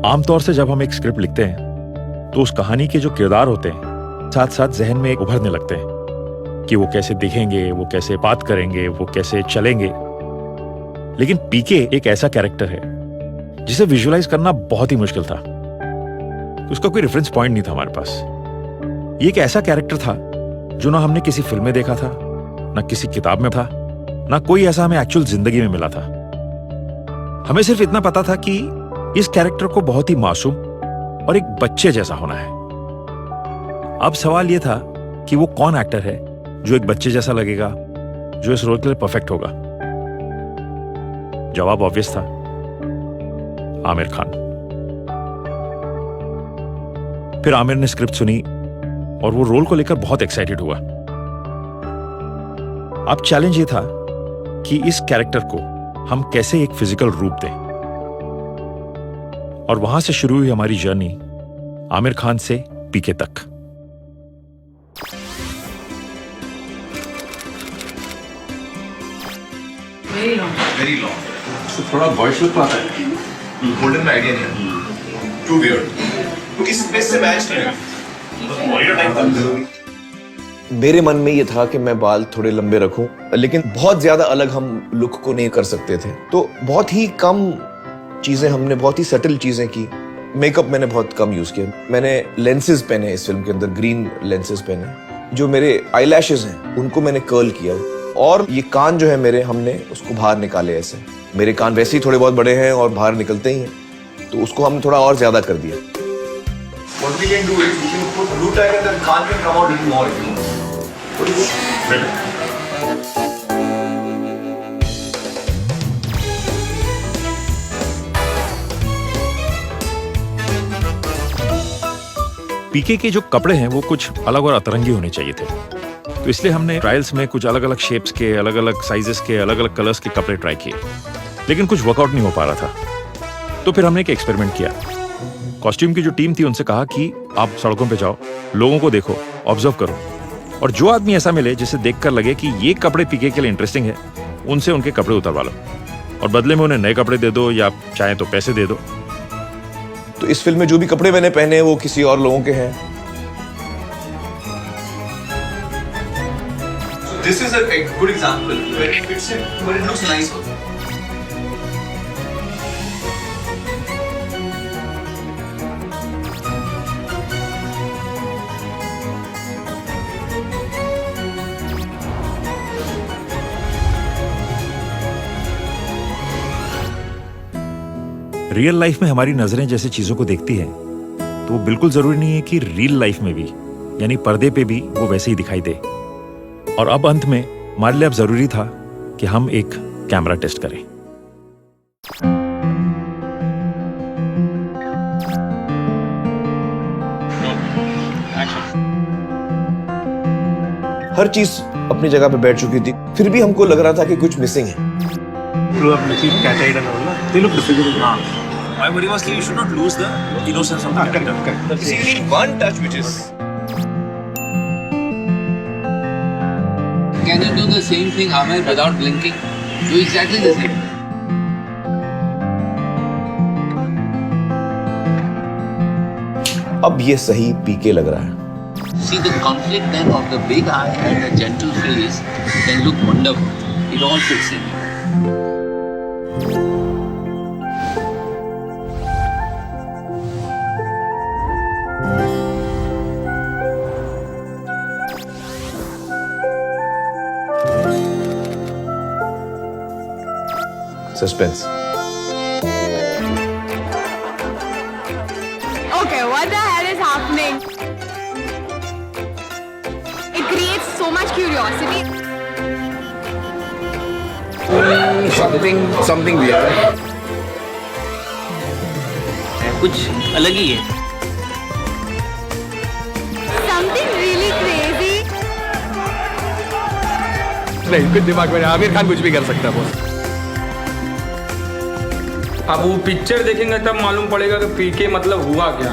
आमतौर से जब हम एक स्क्रिप्ट लिखते हैं तो उस कहानी के जो किरदार होते हैं साथ साथ जहन में एक उभरने लगते हैं कि वो कैसे दिखेंगे, वो कैसे बात करेंगे, वो कैसे चलेंगे। लेकिन पीके एक ऐसा कैरेक्टर है जिसे विजुअलाइज करना बहुत ही मुश्किल था। उसका कोई रेफरेंस पॉइंट नहीं था हमारे पास। ये एक ऐसा कैरेक्टर था जो ना हमने किसी फिल्म में देखा था, ना किसी किताब में था, ना कोई ऐसा हमें एक्चुअल जिंदगी में मिला था। हमें सिर्फ इतना पता था कि इस कैरेक्टर को बहुत ही मासूम और एक बच्चे जैसा होना है। अब सवाल यह था कि वो कौन एक्टर है जो एक बच्चे जैसा लगेगा, जो इस रोल के लिए परफेक्ट होगा। जवाब ऑब्वियस था, आमिर खान। फिर आमिर ने स्क्रिप्ट सुनी और वो रोल को लेकर बहुत एक्साइटेड हुआ। अब चैलेंज ये था कि इस कैरेक्टर को हम कैसे एक फिजिकल रूप दें। और वहां से शुरू हुई हमारी जर्नी आमिर खान से पीके तक। Very long. So थोड़ा वॉइस लुक आता है। गोल्डन का आइडिया नहीं है। Too weird. तो किसी स्पेस से मैच नहीं है। वॉरियर टाइप था। मेरे मन में ये था कि मैं बाल थोड़े लंबे रखूं, लेकिन बहुत ज्यादा अलग हम लुक को नहीं कर सकते थे। तो बहुत ही कम चीजें हमने, बहुत ही सटल चीजें की। मेकअप मैंने बहुत कम यूज किया। मैंने लेंसेज पहने इस फिल्म के अंदर, ग्रीन लेंसेज पहने। जो मेरे आईलैशेस हैं उनको मैंने कर्ल किया, और ये कान जो है मेरे, हमने उसको बाहर निकाले ऐसे। मेरे कान वैसे ही थोड़े बहुत बड़े हैं और बाहर निकलते ही हैं, तो उसको हमने थोड़ा और ज्यादा कर दिया। What we can do is we can put blue tag and then Khan can come out little more. What do you think? पीके के जो कपड़े हैं वो कुछ अलग और अतरंगी होने चाहिए थे। तो इसलिए हमने ट्रायल्स में कुछ अलग अलग शेप्स के, अलग अलग साइजेस के, अलग अलग कलर्स के कपड़े ट्राई किए, लेकिन कुछ वर्कआउट नहीं हो पा रहा था। तो फिर हमने एक एक्सपेरिमेंट किया। कॉस्ट्यूम की जो टीम थी उनसे कहा कि आप सड़कों पे जाओ, लोगों को देखो, ऑब्जर्व करो, और जो आदमी ऐसा मिले जिसे देखकर लगे कि ये कपड़े पीके के लिए इंटरेस्टिंग है, उनसे उनके कपड़े उतरवा लो और बदले में उन्हें नए कपड़े दे दो या चाहे तो पैसे दे दो। तो इस फिल्म में जो भी कपड़े मैंने पहने वो किसी और लोगों के हैं। So this is a good example where it fits in, but it looks nice also. Real life में हमारी नजरें जैसे चीजों को देखती हैं, तो वो बिल्कुल जरूरी नहीं है कि रियल लाइफ में भी, यानी पर्दे पे भी, वो वैसे ही दिखाई दे। और अब अंत में हमारे लिए अब जरूरी था कि हम एक कैमरा टेस्ट करें। हर चीज अपनी जगह पे बैठ चुकी थी, फिर भी हमको लग रहा था कि कुछ मिसिंग है। They look difficult. My worry was that you should not lose the innocence of the character. Correct. You need one touch which is. Can you do the same thing, Amir, without blinking? Do exactly the same. अब ये सही पीके लग रहा है। See the conflict then of the big eye and the gentle face can look wonderful. It all fits in. Suspense. Okay, what the hell is happening? It creates so much curiosity. Something weird. कुछ अलग ही है। Something really crazy. नहीं, कुछ दिमाग में आमिर खान कुछ भी कर सकता है बॉस। अब वो पिक्चर देखेंगे तब मालूम पड़ेगा कि पीके मतलब हुआ क्या।